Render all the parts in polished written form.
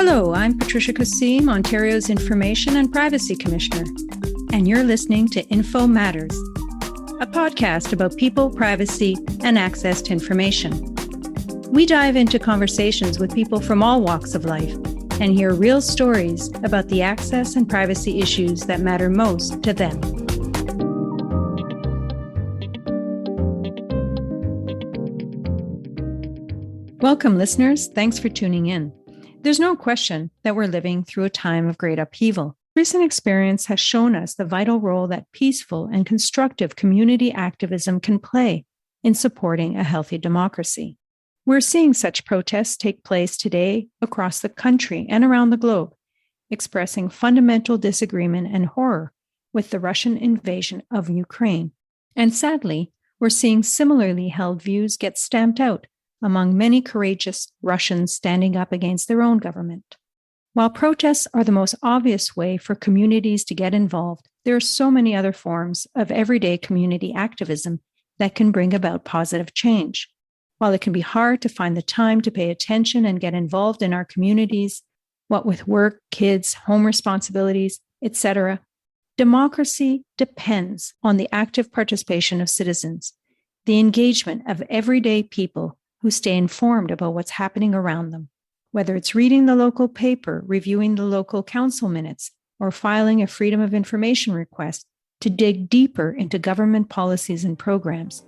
Hello, I'm Patricia Kasim, Ontario's Information and Privacy Commissioner, and you're listening to Info Matters, a podcast about people, privacy, and access to information. We dive into conversations with people from all walks of life and hear real stories about the access and privacy issues that matter most to them. Welcome, listeners. Thanks for tuning in. There's no question that we're living through a time of great upheaval. Recent experience has shown us the vital role that peaceful and constructive community activism can play in supporting a healthy democracy. We're seeing such protests take place today across the country and around the globe, expressing fundamental disagreement and horror with the Russian invasion of Ukraine. And sadly, we're seeing similarly held views get stamped out among many courageous Russians standing up against their own government. While protests are the most obvious way for communities to get involved, there are so many other forms of everyday community activism that can bring about positive change. While it can be hard to find the time to pay attention and get involved in our communities, what with work, kids, home responsibilities, etc., democracy depends on the active participation of citizens, the engagement of everyday people who stay informed about what's happening around them, whether it's reading the local paper, reviewing the local council minutes, or filing a Freedom of Information request to dig deeper into government policies and programs.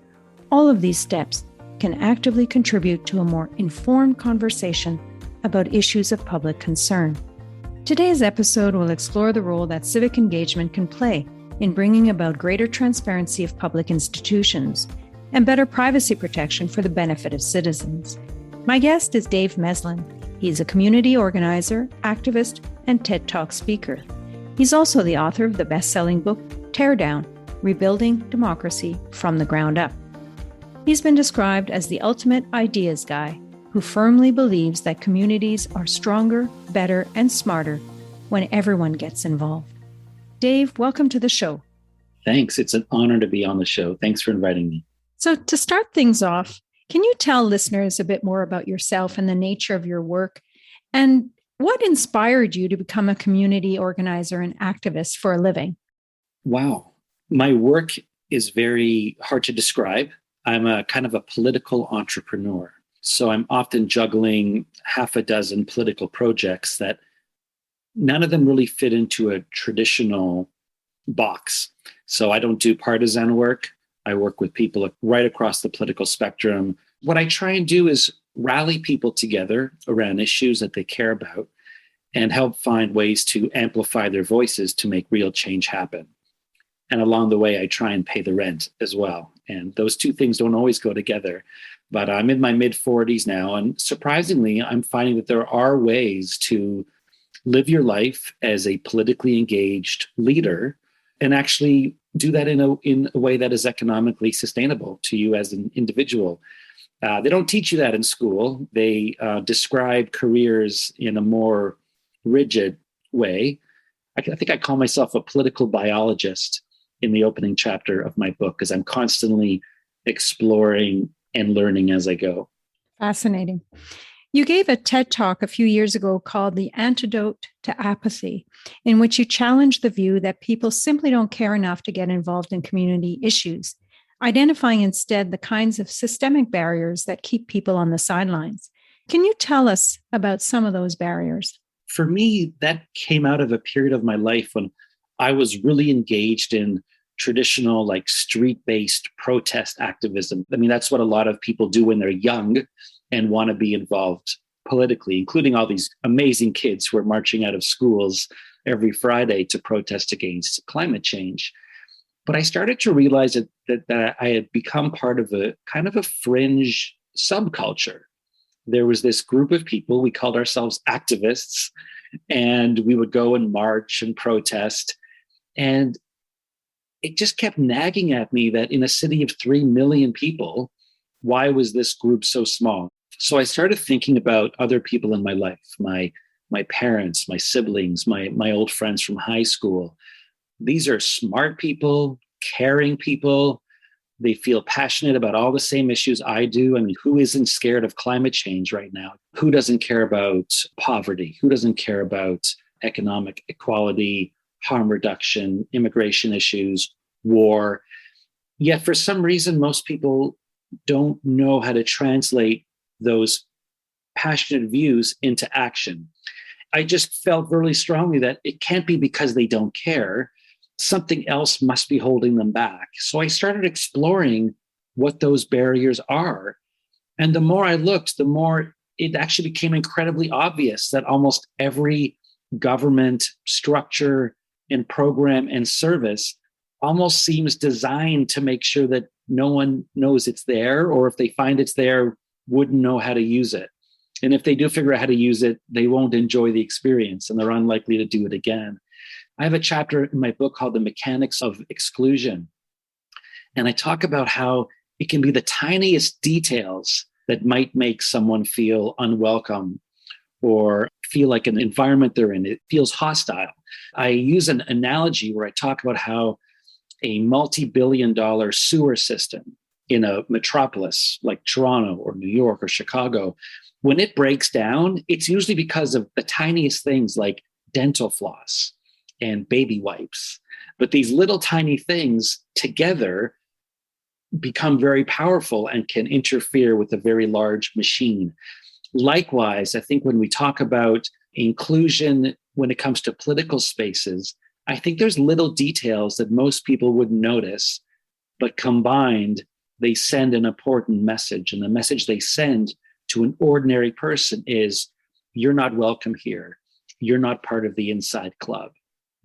All of these steps can actively contribute to a more informed conversation about issues of public concern. Today's episode will explore the role that civic engagement can play in bringing about greater transparency of public institutions and better privacy protection for the benefit of citizens. My guest is Dave Meslin. He's a community organizer, activist, and TED Talk speaker. He's also the author of the best-selling book, Tear Down: Rebuilding Democracy from the Ground Up. He's been described as the ultimate ideas guy who firmly believes that communities are stronger, better, and smarter when everyone gets involved. Dave, welcome to the show. Thanks. It's an honor to be on the show. Thanks for inviting me. So to start things off, can you tell listeners a bit more about yourself and the nature of your work, and what inspired you to become a community organizer and activist for a living? Wow. My work is very hard to describe. I'm a kind of a political entrepreneur. So I'm often juggling half a dozen political projects that none of them really fit into a traditional box. So I don't do partisan work. I work with people right across the political spectrum. What I try and do is rally people together around issues that they care about and help find ways to amplify their voices to make real change happen. And along the way, I try and pay the rent as well. And those two things don't always go together. But I'm in my mid-40s now, and surprisingly, I'm finding that there are ways to live your life as a politically engaged leader and actually do that in a way that is economically sustainable to you as an individual. They don't teach you that in school. They describe careers in a more rigid way. I think I call myself a political biologist in the opening chapter of my book, because I'm constantly exploring and learning as I go. Fascinating. You gave a TED Talk a few years ago called The Antidote to Apathy, in which you challenged the view that people simply don't care enough to get involved in community issues, identifying instead the kinds of systemic barriers that keep people on the sidelines. Can you tell us about some of those barriers? For me, that came out of a period of my life when I was really engaged in traditional, like street-based protest activism. I mean, that's what a lot of people do when they're young and want to be involved politically, including all these amazing kids who are marching out of schools every Friday to protest against climate change. But I started to realize that I had become part of a kind of a fringe subculture. There was this group of people, we called ourselves activists, and we would go and march and protest. And it just kept nagging at me that in a city of 3 million people, why was this group so small? So I started thinking about other people in my life, my parents, my siblings, my old friends from high school. These are smart people, caring people, They feel passionate about all the same issues I do. I mean, who isn't scared of climate change right now? Who doesn't care about poverty? Who doesn't care about economic equality, harm reduction, immigration issues, war? Yet for some reason, most people don't know how to translate those passionate views into action. I just felt really strongly that it can't be because they don't care. Something else must be holding them back. So I started exploring what those barriers are. And the more I looked, the more it actually became incredibly obvious that almost every government structure and program and service almost seems designed to make sure that no one knows it's there, or if they find it's there, wouldn't know how to use it. And if they do figure out how to use it, they won't enjoy the experience and they're unlikely to do it again. I have a chapter in my book called The Mechanics of Exclusion. And I talk about how it can be the tiniest details that might make someone feel unwelcome or feel like an environment they're in, it feels hostile. I use an analogy where I talk about how a multi-billion-dollar sewer system in a metropolis like Toronto or New York or Chicago, when it breaks down, it's usually because of the tiniest things like dental floss and baby wipes. But these little tiny things together become very powerful and can interfere with a very large machine. Likewise, I think when we talk about inclusion when it comes to political spaces, I think there's little details that most people wouldn't notice, but combined, they send an important message. And the message they send to an ordinary person is, you're not welcome here. You're not part of the inside club.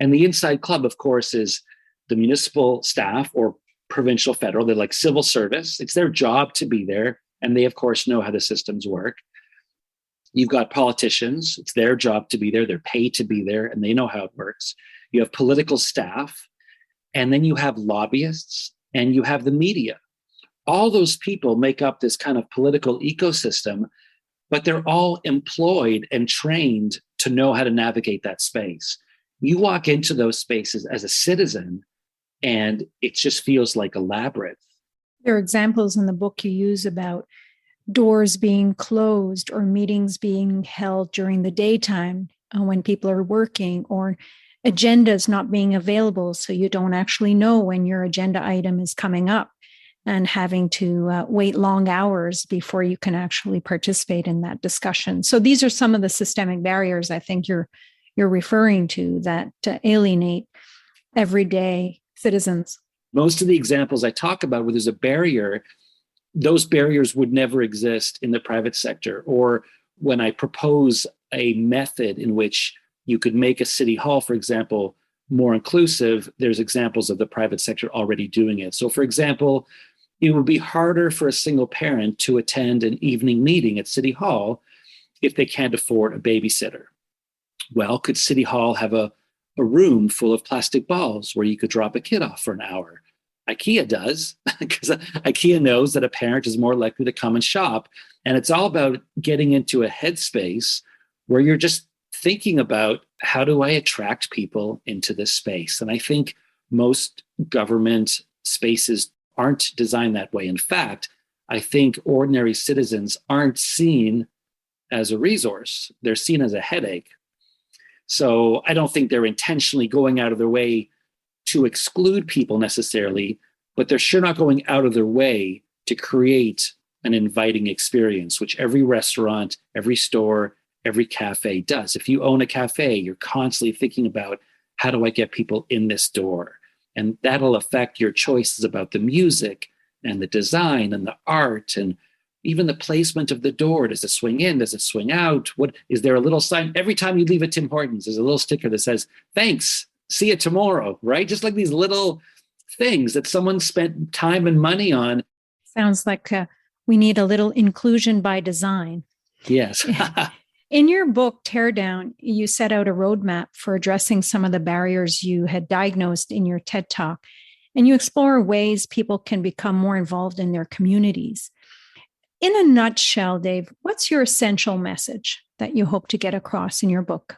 And the inside club, of course, is the municipal staff or provincial, federal. They're like civil service. It's their job to be there. And they, of course, know how the systems work. You've got politicians. It's their job to be there. They're paid to be there, and they know how it works. You have political staff, and then you have lobbyists, and you have the media. All those people make up this kind of political ecosystem, but they're all employed and trained to know how to navigate that space. You walk into those spaces as a citizen, and it just feels like a labyrinth. There are examples in the book you use about doors being closed or meetings being held during the daytime when people are working, or agendas not being available, so you don't actually know when your agenda item is coming up, and having to wait long hours before you can actually participate in that discussion. So these are some of the systemic barriers I think you're referring to that alienate everyday citizens. Most of the examples I talk about where there's a barrier, those barriers would never exist in the private sector. Or when I propose a method in which you could make a city hall, for example, more inclusive, there's examples of the private sector already doing it. So for example, it would be harder for a single parent to attend an evening meeting at City Hall if they can't afford a babysitter. Well, could City Hall have a room full of plastic balls where you could drop a kid off for an hour? IKEA does, because IKEA knows that a parent is more likely to come and shop. And it's all about getting into a headspace where you're just thinking about, how do I attract people into this space? And I think most government spaces aren't designed that way. In fact, I think ordinary citizens aren't seen as a resource. They're seen as a headache. So I don't think they're intentionally going out of their way to exclude people necessarily, but they're sure not going out of their way to create an inviting experience, which every restaurant, every store, every cafe does. If you own a cafe, you're constantly thinking about, how do I get people in this door? And that'll affect your choices about the music and the design and the art and even the placement of the door. Does it swing in? Does it swing out? What is there a little sign? Every time you leave at Tim Hortons, there's a little sticker that says, thanks, see you tomorrow, right? Just like these little things that someone spent time and money on. Sounds like we need a little inclusion by design. Yes. In your book, Teardown, you set out a roadmap for addressing some of the barriers you had diagnosed in your TED Talk, and you explore ways people can become more involved in their communities. In a nutshell, Dave, what's your essential message that you hope to get across in your book?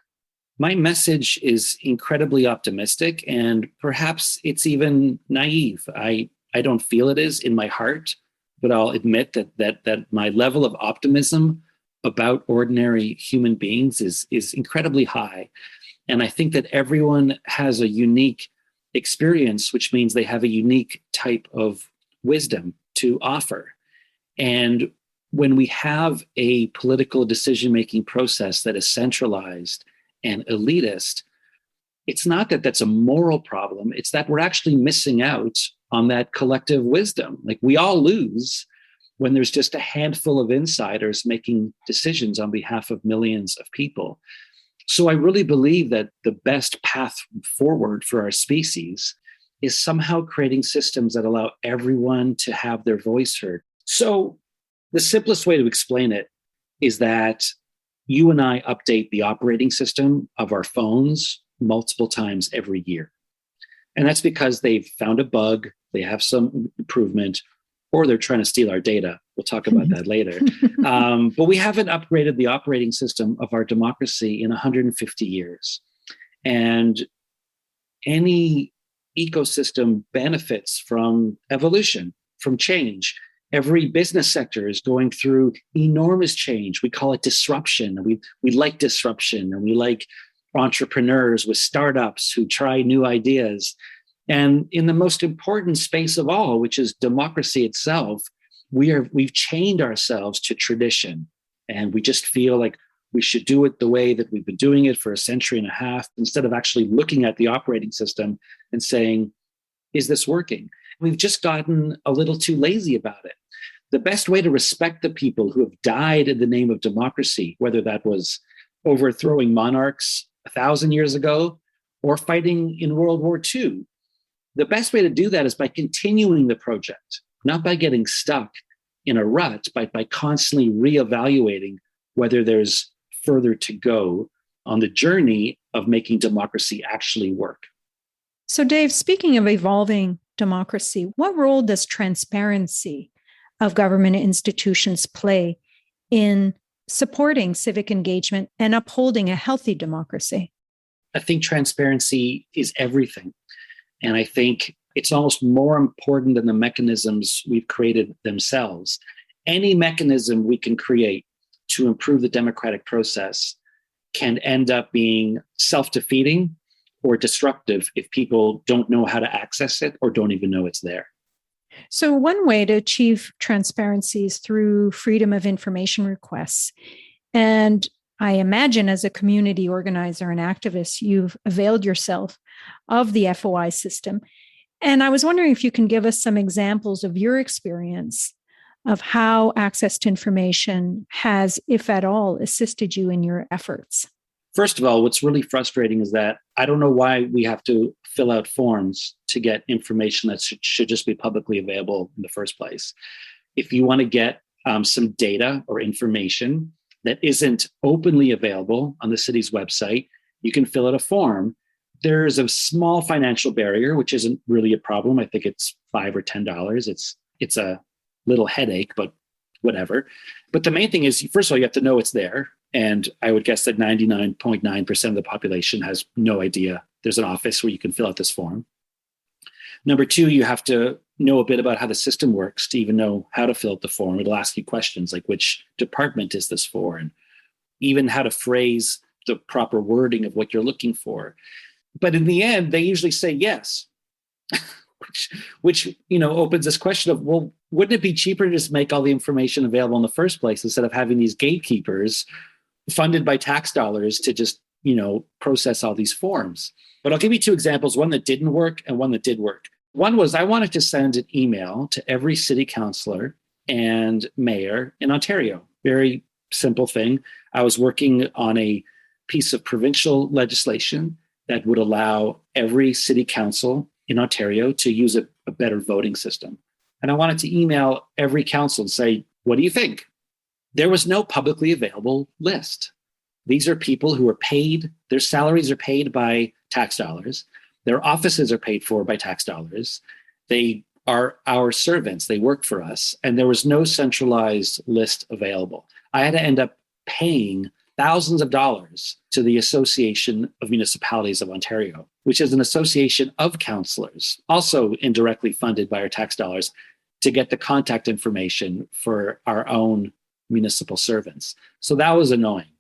My message is incredibly optimistic, and perhaps it's even naive. I I don't feel it is in my heart, but I'll admit that my level of optimism about ordinary human beings is incredibly high. And I think that everyone has a unique experience, which means they have a unique type of wisdom to offer. And when we have a political decision-making process that is centralized and elitist, it's not that that's a moral problem. It's that we're actually missing out on that collective wisdom. Like, we all lose when there's just a handful of insiders making decisions on behalf of millions of people. So I really believe that the best path forward for our species is somehow creating systems that allow everyone to have their voice heard. So the simplest way to explain it is that you and I update the operating system of our phones multiple times every year. And that's because they've found a bug, they have some improvement, or they're trying to steal our data. We'll talk about that later. But we haven't upgraded the operating system of our democracy in 150 years. And any ecosystem benefits from evolution, from change. Every business sector is going through enormous change. We call it disruption. We like disruption, and we like entrepreneurs with startups who try new ideas. And in the most important space of all, which is democracy itself, we've chained ourselves to tradition. And we just feel like we should do it the way that we've been doing it for a century and a half, instead of actually looking at the operating system and saying, is this working? We've just gotten a little too lazy about it. The best way to respect the people who have died in the name of democracy, whether that was overthrowing monarchs 1,000 years ago or fighting in World War II, the best way to do that is by continuing the project, not by getting stuck in a rut, but by constantly reevaluating whether there's further to go on the journey of making democracy actually work. So, Dave, speaking of evolving democracy, what role does transparency of government institutions play in supporting civic engagement and upholding a healthy democracy? I think transparency is everything. And I think it's almost more important than the mechanisms we've created themselves. Any mechanism we can create to improve the democratic process can end up being self-defeating or disruptive if people don't know how to access it or don't even know it's there. So one way to achieve transparency is through freedom of information requests. And I imagine as a community organizer and activist, you've availed yourself of the FOI system. And I was wondering if you can give us some examples of your experience of how access to information has, if at all, assisted you in your efforts. First of all, what's really frustrating is that I don't know why we have to fill out forms to get information that should just be publicly available in the first place. If you want to get some data or information that isn't openly available on the city's website, you can fill out a form. There's a small financial barrier, which isn't really a problem. I think it's $5 or $10. It's a little headache, but whatever. But the main thing is, first of all, you have to know it's there. And I would guess that 99.9% of the population has no idea there's an office where you can fill out this form. Number two, you have to know a bit about how the system works to even know how to fill out the form. It'll ask you questions like, which department is this for? And even how to phrase the proper wording of what you're looking for. But in the end, they usually say yes, which opens this question of, well, wouldn't it be cheaper to just make all the information available in the first place instead of having these gatekeepers funded by tax dollars to just, process all these forms? But I'll give you two examples, one that didn't work and one that did work. One was I wanted to send an email to every city councillor and mayor in Ontario. Very simple thing. I was working on a piece of provincial legislation that would allow every city council in Ontario to use a better voting system. And I wanted to email every council and say, what do you think? There was no publicly available list. These are people who are paid, their salaries are paid by tax dollars. Their offices are paid for by tax dollars. They are our servants. They work for us. And there was no centralized list available. I had to end up paying thousands of dollars to the Association of Municipalities of Ontario. which is an association of councillors, also indirectly funded by our tax dollars, to get the contact information for our own municipal servants. So that was annoying.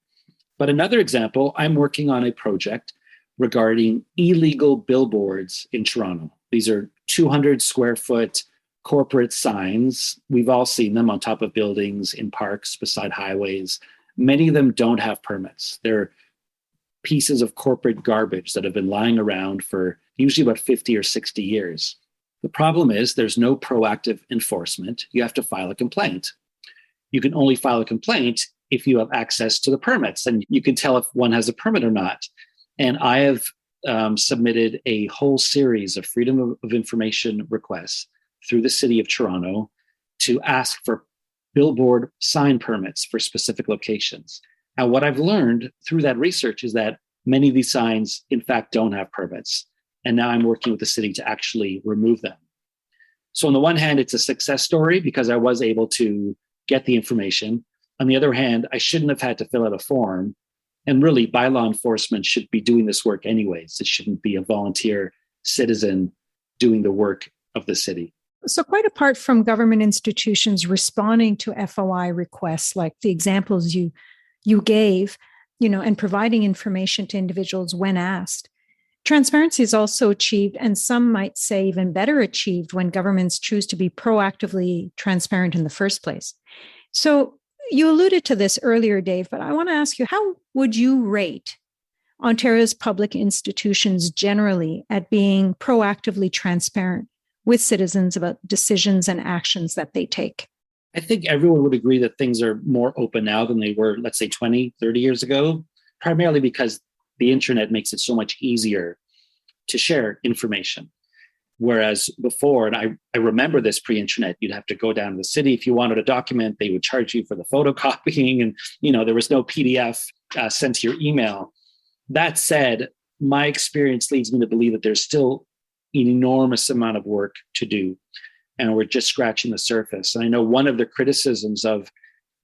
But another example, I'm working on a project regarding illegal billboards in Toronto. These are 200 square foot corporate signs. We've all seen them on top of buildings, in parks, beside highways. Many of them don't have permits. They're pieces of corporate garbage that have been lying around for usually about 50 or 60 years. The problem is there's no proactive enforcement. You have to file a complaint. You can only file a complaint if you have access to the permits, and you can tell if one has a permit or not. And I have submitted a whole series of freedom of information requests through the city of Toronto to ask for billboard sign permits for specific locations. And what I've learned through that research is that many of these signs, in fact, don't have permits. And now I'm working with the city to actually remove them. So on the one hand, it's a success story because I was able to get the information. On the other hand, I shouldn't have had to fill out a form. And really, bylaw enforcement should be doing this work anyways. It shouldn't be a volunteer citizen doing the work of the city. So quite apart from government institutions responding to FOI requests, like the examples you gave, and providing information to individuals when asked, transparency is also achieved, and some might say even better achieved, when governments choose to be proactively transparent in the first place. So you alluded to this earlier, Dave, but I want to ask you, how would you rate Ontario's public institutions generally at being proactively transparent with citizens about decisions and actions that they take? I think everyone would agree that things are more open now than they were, let's say, 20, 30 years ago, primarily because the internet makes it so much easier to share information. Whereas before, and I remember this pre-internet, you'd have to go down to the city. If you wanted a document, they would charge you for the photocopying, and there was no PDF sent to your email. That said, my experience leads me to believe that there's still an enormous amount of work to do, and we're just scratching the surface. And I know one of the criticisms of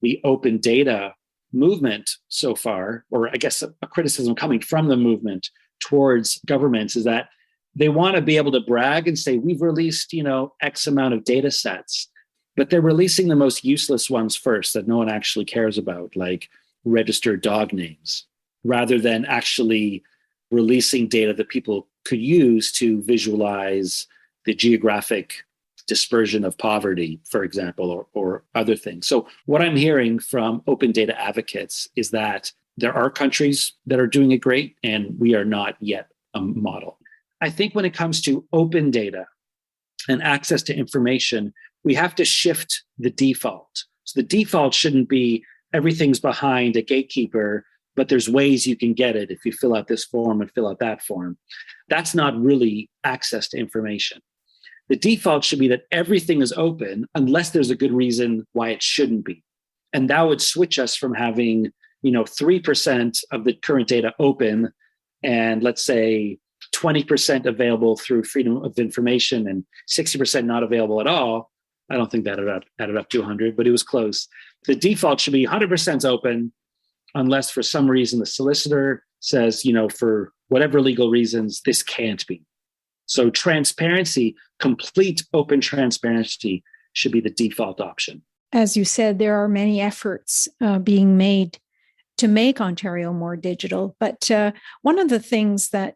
the open data movement so far, or I guess a criticism coming from the movement towards governments, is that they want to be able to brag and say, we've released, X amount of data sets, but they're releasing the most useless ones first that no one actually cares about, like registered dog names, rather than actually releasing data that people could use to visualize the geographic dispersion of poverty, for example, or other things. So what I'm hearing from open data advocates is that there are countries that are doing it great, and we are not yet a model. I think when it comes to open data and access to information, we have to shift the default. So the default shouldn't be everything's behind a gatekeeper, but there's ways you can get it if you fill out this form and fill out that form. That's not really access to information. The default should be that everything is open unless there's a good reason why it shouldn't be. And that would switch us from having, 3% of the current data open and let's say 20% available through freedom of information and 60% not available at all. I don't think that added up to 100, but it was close. The default should be 100% open unless for some reason the solicitor says, for whatever legal reasons, this can't be. So transparency, complete open transparency should be the default option. As you said, there are many efforts being made to make Ontario more digital. But one of the things that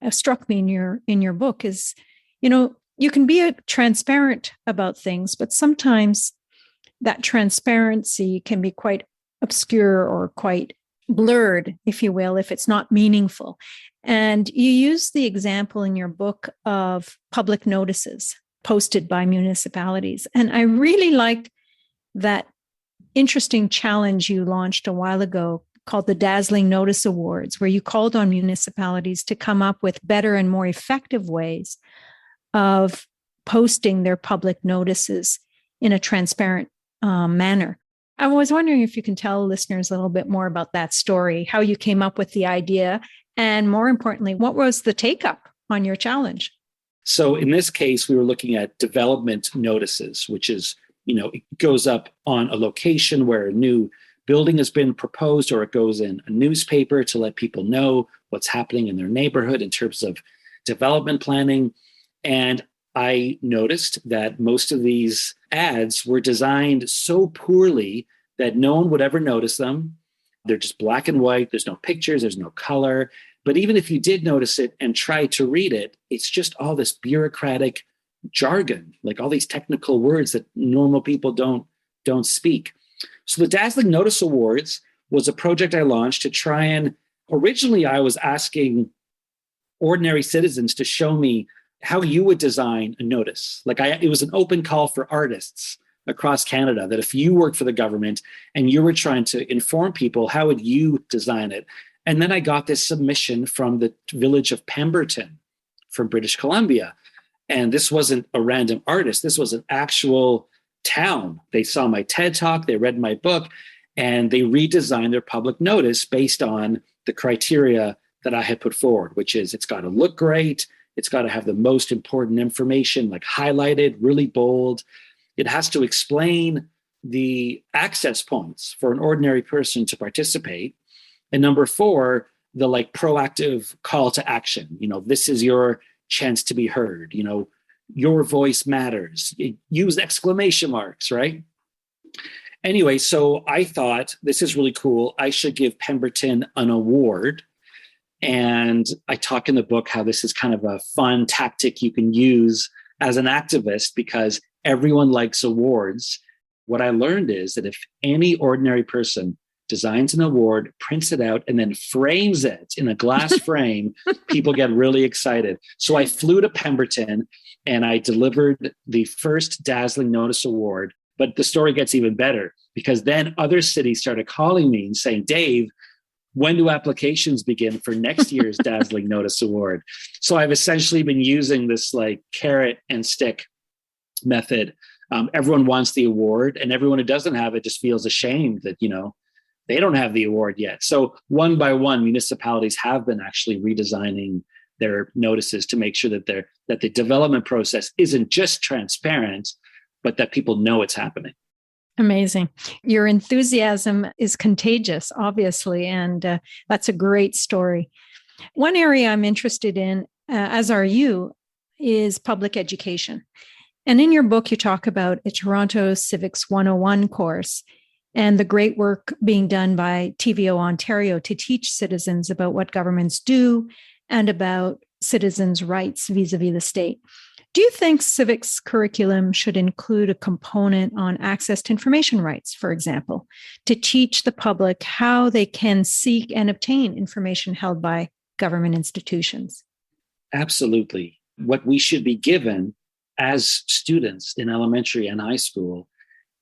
struck me in your book is, you can be transparent about things, but sometimes that transparency can be quite obscure or quite blurred, if you will, if it's not meaningful. And you use the example in your book of public notices posted by municipalities. And I really liked that interesting challenge you launched a while ago called the Dazzling Notice Awards, where you called on municipalities to come up with better and more effective ways of posting their public notices in a transparent manner. I was wondering if you can tell listeners a little bit more about that story, how you came up with the idea, and more importantly, what was the take-up on your challenge? So in this case, we were looking at development notices, which is, it goes up on a location where a new building has been proposed, or it goes in a newspaper to let people know what's happening in their neighborhood in terms of development planning. And I noticed that most of these ads were designed so poorly that no one would ever notice them. They're just black and white. There's no pictures, there's no color. But even if you did notice it and try to read it, it's just all this bureaucratic jargon, like all these technical words that normal people don't speak. So the Dazzling Notice Awards was a project I launched to try and, originally I was asking ordinary citizens to show me how you would design a notice. It was an open call for artists across Canada that if you worked for the government and you were trying to inform people, how would you design it? And then I got this submission from the village of Pemberton from British Columbia. And this wasn't a random artist. This was an actual town. They saw my TED Talk, they read my book, and they redesigned their public notice based on the criteria that I had put forward, which is it's got to look great. It's got to have the most important information, like highlighted, really bold. It has to explain the access points for an ordinary person to participate. And number 4, the proactive call to action. This is your chance to be heard. Your voice matters. Use exclamation marks, right? Anyway, so I thought this is really cool. I should give Pemberton an award. And I talk in the book how this is kind of a fun tactic you can use as an activist because everyone likes awards. What I learned is that if any ordinary person designs an award, prints it out, and then frames it in a glass frame, people get really excited. So I flew to Pemberton and I delivered the first Dazzling Notice Award. But the story gets even better because then other cities started calling me and saying, Dave, when do applications begin for next year's Dazzling Notice Award? So I've essentially been using this carrot and stick method. Everyone wants the award, and everyone who doesn't have it just feels ashamed that, they don't have the award yet. So one by one, municipalities have been actually redesigning their notices to make sure that the development process isn't just transparent, but that people know it's happening. Amazing. Your enthusiasm is contagious, obviously, and that's a great story. One area I'm interested in, as are you, is public education. And in your book, you talk about a Toronto Civics 101 course and the great work being done by TVO Ontario to teach citizens about what governments do and about citizens' rights vis-a-vis the state. Do you think civics curriculum should include a component on access to information rights, for example, to teach the public how they can seek and obtain information held by government institutions? Absolutely. What we should be given as students in elementary and high school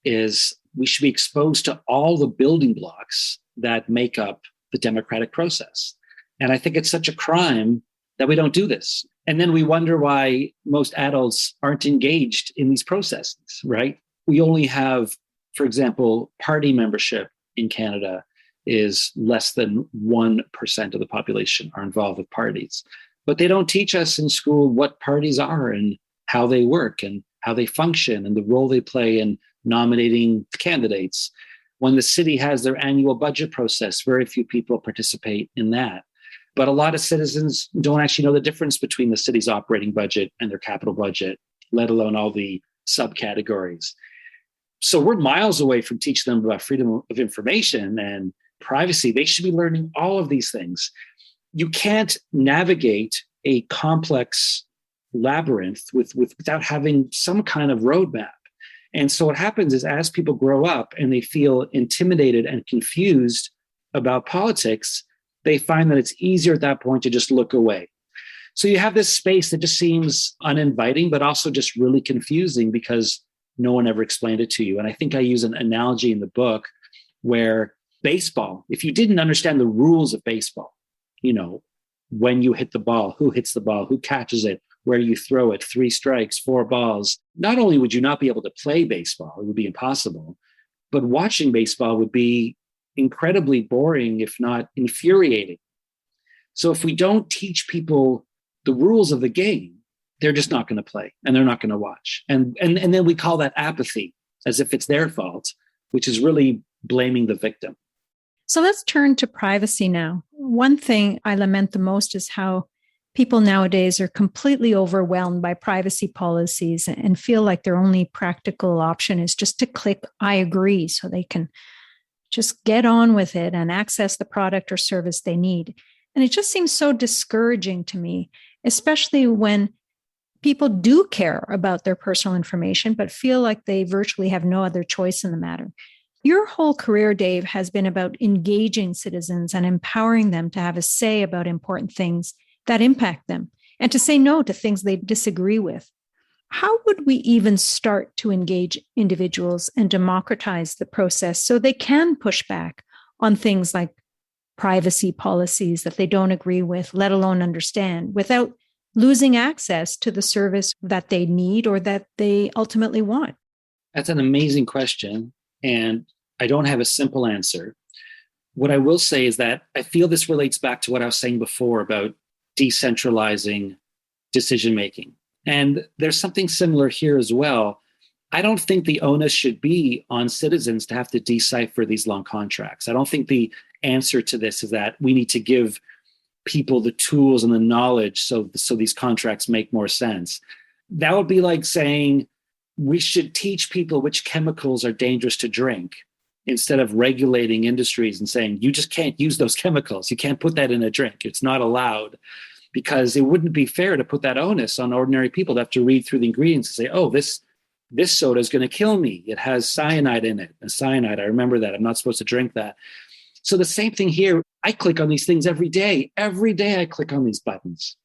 is we should be exposed to all the building blocks that make up the democratic process. And I think it's such a crime that we don't do this. And then we wonder why most adults aren't engaged in these processes, right? We only have, for example, party membership in Canada is less than 1% of the population are involved with parties. But they don't teach us in school what parties are and how they work and how they function and the role they play in nominating candidates. When the city has their annual budget process, very few people participate in that. But a lot of citizens don't actually know the difference between the city's operating budget and their capital budget, let alone all the subcategories. So we're miles away from teaching them about freedom of information and privacy. They should be learning all of these things. You can't navigate a complex labyrinth without having some kind of roadmap. And so what happens is as people grow up and they feel intimidated and confused about politics, they find that it's easier at that point to just look away. So you have this space that just seems uninviting, but also just really confusing because no one ever explained it to you. And I think I use an analogy in the book where baseball, if you didn't understand the rules of baseball, when you hit the ball, who hits the ball, who catches it, where you throw it, 3 strikes, 4 balls, not only would you not be able to play baseball, it would be impossible, but watching baseball would be incredibly boring, if not infuriating. So if we don't teach people the rules of the game, they're just not going to play and they're not going to watch. And then we call that apathy as if it's their fault, which is really blaming the victim. So let's turn to privacy now. One thing I lament the most is how People nowadays are completely overwhelmed by privacy policies and feel like their only practical option is just to click I agree so they can just get on with it and access the product or service they need. And it just seems so discouraging to me, especially when people do care about their personal information, but feel like they virtually have no other choice in the matter. Your whole career, Dave, has been about engaging citizens and empowering them to have a say about important things that impact them and to say no to things they disagree with. How would we even start to engage individuals and democratize the process so they can push back on things like privacy policies that they don't agree with, let alone understand, without losing access to the service that they need or that they ultimately want? That's an amazing question. And I don't have a simple answer. What I will say is that I feel this relates back to what I was saying before about decentralizing decision making. And there's something similar here as well. I don't think the onus should be on citizens to have to decipher these long contracts. I don't think the answer to this is that we need to give people the tools and the knowledge so these contracts make more sense. That would be like saying we should teach people which chemicals are dangerous to drink instead of regulating industries and saying you just can't use those chemicals. You can't put that in a drink. It's not allowed, because it wouldn't be fair to put that onus on ordinary people to have to read through the ingredients and say, oh, this soda is going to kill me. It has cyanide in it. And cyanide, I remember that. I'm not supposed to drink that. So the same thing here. I click on these things every day. Every day I click on these buttons.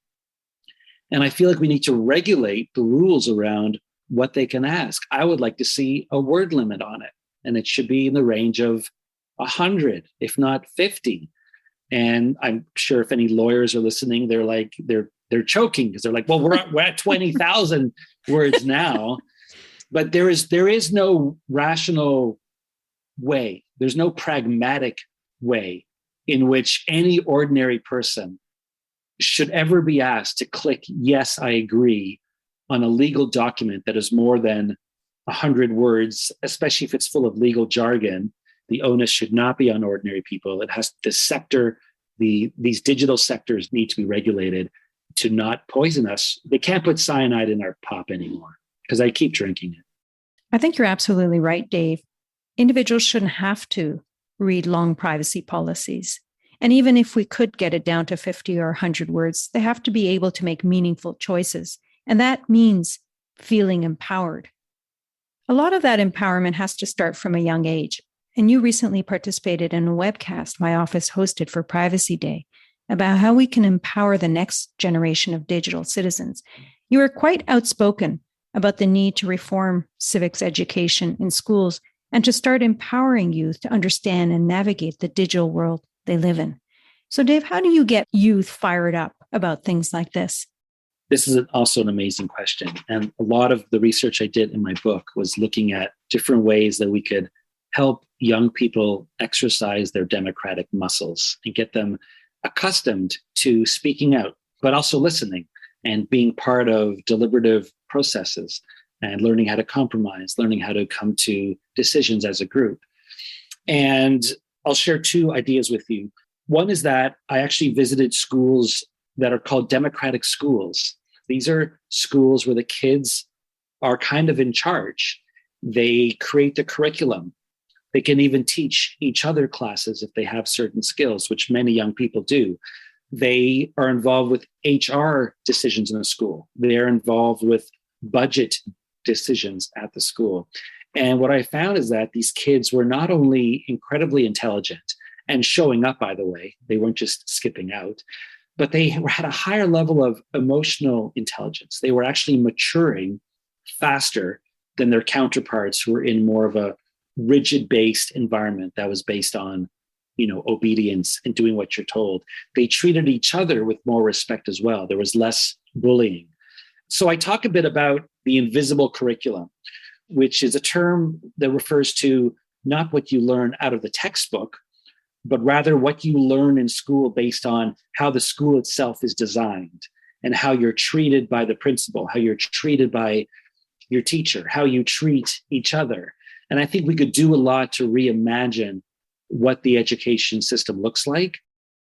And I feel like we need to regulate the rules around what they can ask. I would like to see a word limit on it. And it should be in the range of 100, if not 50. And I'm sure if any lawyers are listening, they're choking because they're like, well, we're at 20,000 words now. But there is no rational way. There's no pragmatic way in which any ordinary person should ever be asked to click, yes, I agree, on a legal document that is more than 100 words, especially if it's full of legal jargon. The onus should not be on ordinary people. It has the sector, these digital sectors need to be regulated to not poison us. They can't put cyanide in our pop anymore because I keep drinking it. I think you're absolutely right, Dave. Individuals shouldn't have to read long privacy policies. And even if we could get it down to 50 or 100 words, they have to be able to make meaningful choices. And that means feeling empowered. A lot of that empowerment has to start from a young age. And you recently participated in a webcast my office hosted for Privacy Day about how we can empower the next generation of digital citizens. You were quite outspoken about the need to reform civics education in schools and to start empowering youth to understand and navigate the digital world they live in. So, Dave, how do you get youth fired up about things like this? This is also an amazing question. And a lot of the research I did in my book was looking at different ways that we could help young people exercise their democratic muscles and get them accustomed to speaking out, but also listening and being part of deliberative processes and learning how to compromise, learning how to come to decisions as a group. And I'll share two ideas with you. One is that I actually visited schools that are called democratic schools. These are schools where the kids are kind of in charge. They create the curriculum. They can even teach each other classes if they have certain skills, which many young people do. They are involved with HR decisions in the school. They're involved with budget decisions at the school. And what I found is that these kids were not only incredibly intelligent and showing up, by the way, they weren't just skipping out, but they had a higher level of emotional intelligence. They were actually maturing faster than their counterparts who were in more of a rigid-based environment that was based on, obedience and doing what you're told. They treated each other with more respect as well. There was less bullying. So I talk a bit about the invisible curriculum, which is a term that refers to not what you learn out of the textbook, but rather what you learn in school based on how the school itself is designed and how you're treated by the principal, how you're treated by your teacher, how you treat each other. And I think we could do a lot to reimagine what the education system looks like.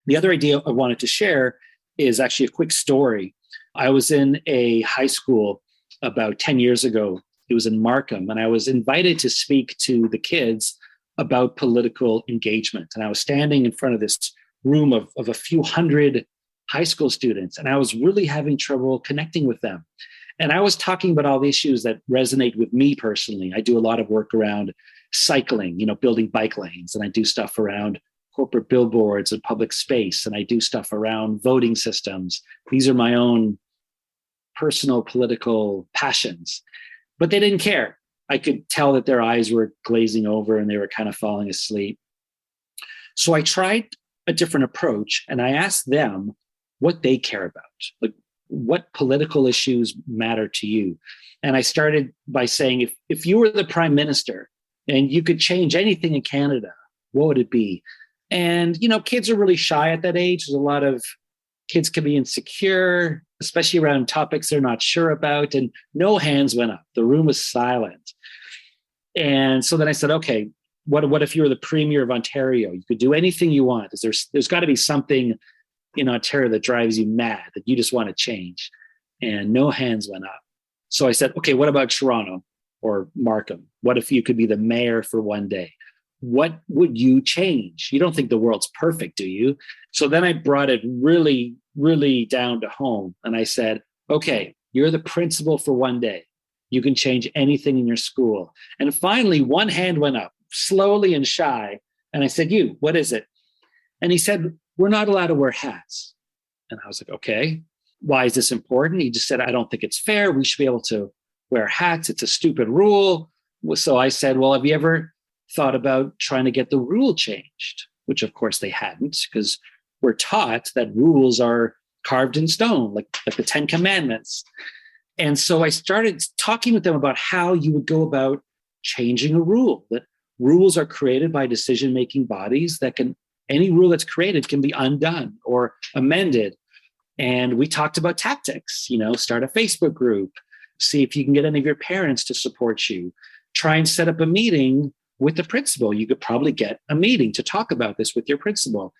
The other idea I wanted to share is actually a quick story. I was in a high school about 10 years ago. It was in Markham, and I was invited to speak to the kids about political engagement. And I was standing in front of this room of a few hundred high school students, and I was really having trouble connecting with them. And I was talking about all the issues that resonate with me personally. I do a lot of work around cycling, building bike lanes, and I do stuff around corporate billboards and public space, and I do stuff around voting systems. These are my own personal political passions, but they didn't care. I could tell that their eyes were glazing over and they were kind of falling asleep. So I tried a different approach, and I asked them what they care about. Like, what political issues matter to you? And I started by saying, if you were the prime minister and you could change anything in Canada, what would it be? And, kids are really shy at that age. There's a lot of kids can be insecure, especially around topics they're not sure about. And no hands went up. The room was silent. And so then I said, okay, what if you were the premier of Ontario? You could do anything you want. There's got to be something in Ontario that drives you mad, that you just want to change. And no hands went up. So I said, okay, what about Toronto or Markham? What if you could be the mayor for one day? What would you change? You don't think the world's perfect, do you? So then I brought it really, really down to home. And I said, okay, you're the principal for one day. You can change anything in your school. And finally, one hand went up, slowly and shy. And I said, you, what is it? And he said, we're not allowed to wear hats. And I was like, okay, why is this important? He just said, I don't think it's fair. We should be able to wear hats. It's a stupid rule. So I said, well, have you ever thought about trying to get the rule changed? Which of course they hadn't, because we're taught that rules are carved in stone, like the 10 Commandments. And so I started talking with them about how you would go about changing a rule, that rules are created by decision-making bodies that any rule that's created can be undone or amended. And we talked about tactics, start a Facebook group, see if you can get any of your parents to support you, try and set up a meeting with the principal. You could probably get a meeting to talk about this with your principal.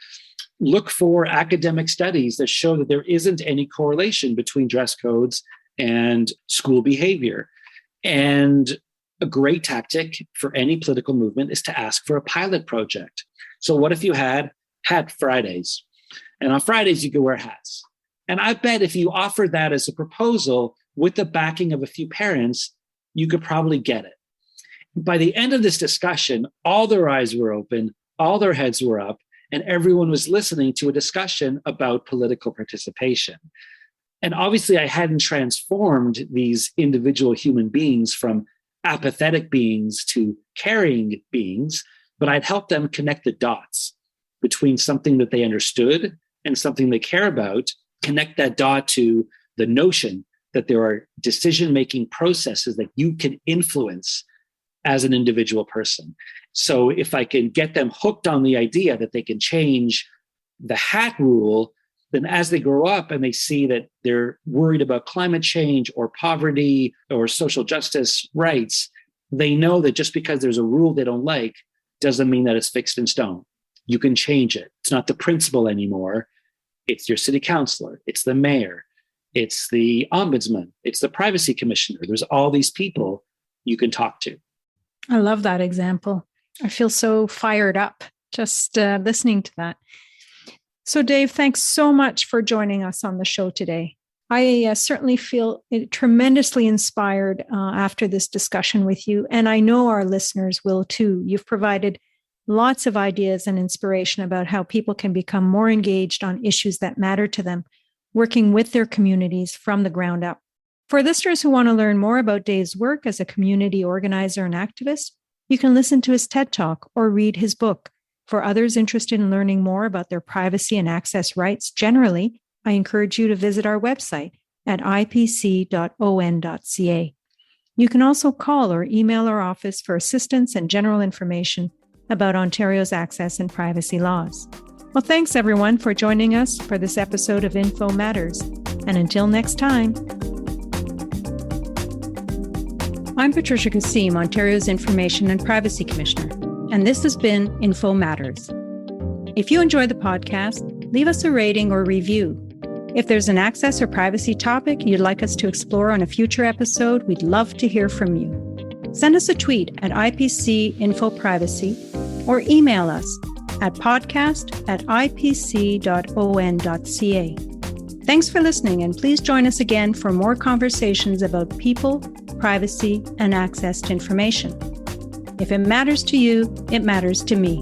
Look for academic studies that show that there isn't any correlation between dress codes and school behavior. And a great tactic for any political movement is to ask for a pilot project. So what if you had Hat Fridays? And on Fridays, you could wear hats. And I bet if you offered that as a proposal with the backing of a few parents, you could probably get it. By the end of this discussion, all their eyes were open, all their heads were up, and everyone was listening to a discussion about political participation. And obviously, I hadn't transformed these individual human beings from apathetic beings to caring beings, but I'd helped them connect the dots between something that they understood and something they care about, connect that dot to the notion that there are decision-making processes that you can influence as an individual person. So if I can get them hooked on the idea that they can change the hat rule, then as they grow up and they see that they're worried about climate change or poverty or social justice rights, they know that just because there's a rule they don't like doesn't mean that it's fixed in stone. You can change it. It's not the principal anymore. It's your city councilor. It's the mayor. It's the ombudsman. It's the privacy commissioner. There's all these people you can talk to. I love that example. I feel so fired up just listening to that. So Dave, thanks so much for joining us on the show today. I certainly feel tremendously inspired after this discussion with you, and I know our listeners will too. You've provided lots of ideas and inspiration about how people can become more engaged on issues that matter to them, working with their communities from the ground up. For listeners who want to learn more about Dave's work as a community organizer and activist, you can listen to his TED Talk or read his book. For others interested in learning more about their privacy and access rights generally, I encourage you to visit our website at ipc.on.ca. You can also call or email our office for assistance and general information about Ontario's access and privacy laws. Well, thanks everyone for joining us for this episode of Info Matters. And until next time. I'm Patricia Kassim, Ontario's Information and Privacy Commissioner, and this has been Info Matters. If you enjoy the podcast, leave us a rating or review. If there's an access or privacy topic you'd like us to explore on a future episode, we'd love to hear from you. Send us a tweet at IPC-InfoPrivacy or email us at podcast@ipc.on.ca. Thanks for listening, and please join us again for more conversations about people, privacy, and access to information. If it matters to you, it matters to me.